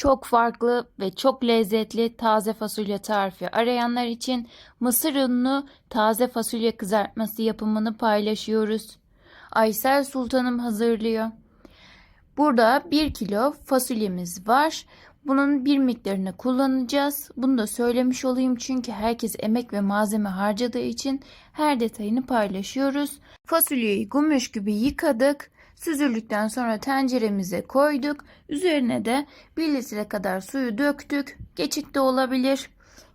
Çok farklı ve çok lezzetli taze fasulye tarifi arayanlar için mısır unlu taze fasulye kızartması yapımını paylaşıyoruz. Aysel Sultanım hazırlıyor. Burada 1 kilo fasulyemiz var. Bunun bir miktarını kullanacağız. Bunu da söylemiş olayım çünkü herkes emek ve malzeme harcadığı için her detayını paylaşıyoruz. Fasulyeyi gümüş gibi yıkadık. Süzüldükten sonra tenceremize koyduk. Üzerine de 1 litre kadar suyu döktük. Geçik de olabilir.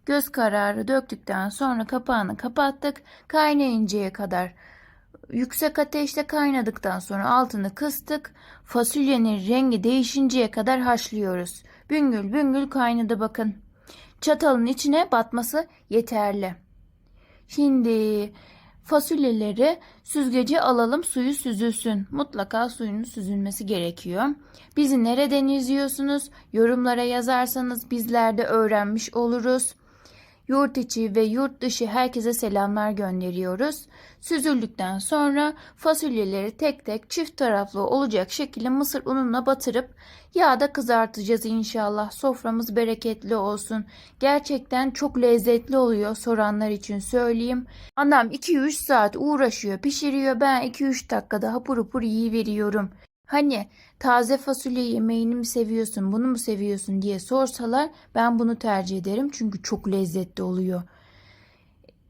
Göz kararı döktükten sonra kapağını kapattık. Kaynayıncaya kadar yüksek ateşte kaynadıktan sonra altını kıstık. Fasulyenin rengi değişinceye kadar haşlıyoruz. Büngül büngül kaynadı bakın. Çatalın içine batması yeterli. Şimdi fasulyeleri süzgece alalım, suyu süzülsün. Mutlaka suyunun süzülmesi gerekiyor. Bizi nereden izliyorsunuz? Yorumlara yazarsanız bizler de öğrenmiş oluruz. Yurt içi ve yurt dışı herkese selamlar gönderiyoruz. Süzüldükten sonra fasulyeleri tek tek çift taraflı olacak şekilde mısır ununa batırıp yağda kızartacağız inşallah. Soframız bereketli olsun. Gerçekten çok lezzetli oluyor, soranlar için söyleyeyim. Annem 2-3 saat uğraşıyor, pişiriyor. Ben 2-3 dakikada hapur hapur yiyiveriyorum. Hani taze fasulye yemeğini mi seviyorsun, bunu mu seviyorsun diye sorsalar ben bunu tercih ederim çünkü çok lezzetli oluyor.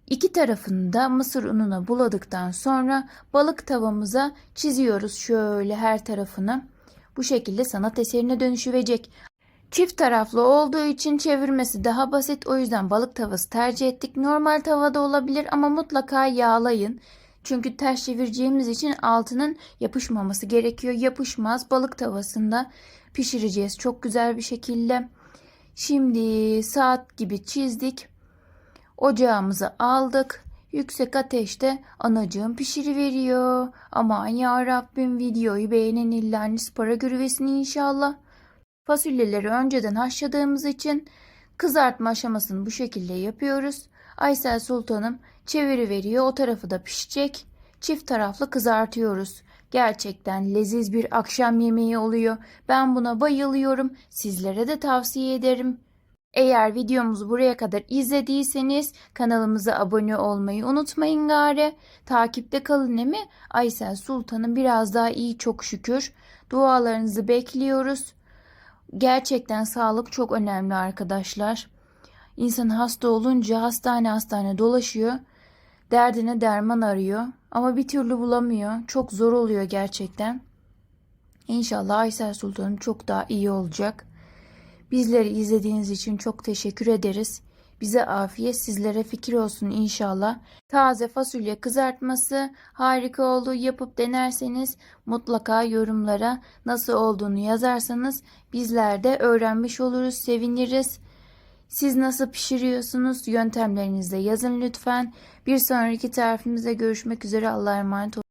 İki tarafını da mısır ununa buladıktan sonra balık tavamıza çiziyoruz şöyle her tarafını. Bu şekilde sanat eserine dönüşecek. Çift taraflı olduğu için çevirmesi daha basit. O yüzden balık tavası tercih ettik. Normal tavada olabilir ama mutlaka yağlayın. Çünkü ters çevireceğimiz için altının yapışmaması gerekiyor. Yapışmaz. Balık tavasında pişireceğiz çok güzel bir şekilde. Şimdi saat gibi çizdik. Ocağımızı aldık. Yüksek ateşte anacığım pişiriveriyor. Aman ya Rabbim, videoyu beğenin, illaniz para görüvesin inşallah. Fasulyeleri önceden haşladığımız için kızartma aşamasını bu şekilde yapıyoruz. Aysel Sultanım çeviriveriyor. O tarafı da pişecek. Çift taraflı kızartıyoruz. Gerçekten leziz bir akşam yemeği oluyor. Ben buna bayılıyorum. Sizlere de tavsiye ederim. Eğer videomuzu buraya kadar izlediyseniz kanalımıza abone olmayı unutmayın gari. Takipte kalın emi. Aysel Sultanım biraz daha iyi çok şükür. Dualarınızı bekliyoruz. Gerçekten sağlık çok önemli arkadaşlar. İnsan hasta olunca hastane dolaşıyor. Derdine derman arıyor. Ama bir türlü bulamıyor. Çok zor oluyor gerçekten. İnşallah Aysel Sultanım çok daha iyi olacak. Bizleri izlediğiniz için çok teşekkür ederiz. Bize afiyet, sizlere fikir olsun inşallah. Taze fasulye kızartması harika oldu. Yapıp denerseniz mutlaka yorumlara nasıl olduğunu yazarsanız bizler de öğrenmiş oluruz, seviniriz. Siz nasıl pişiriyorsunuz? Yöntemlerinizi de yazın lütfen. Bir sonraki tarifimizde görüşmek üzere. Allah'a emanet olun.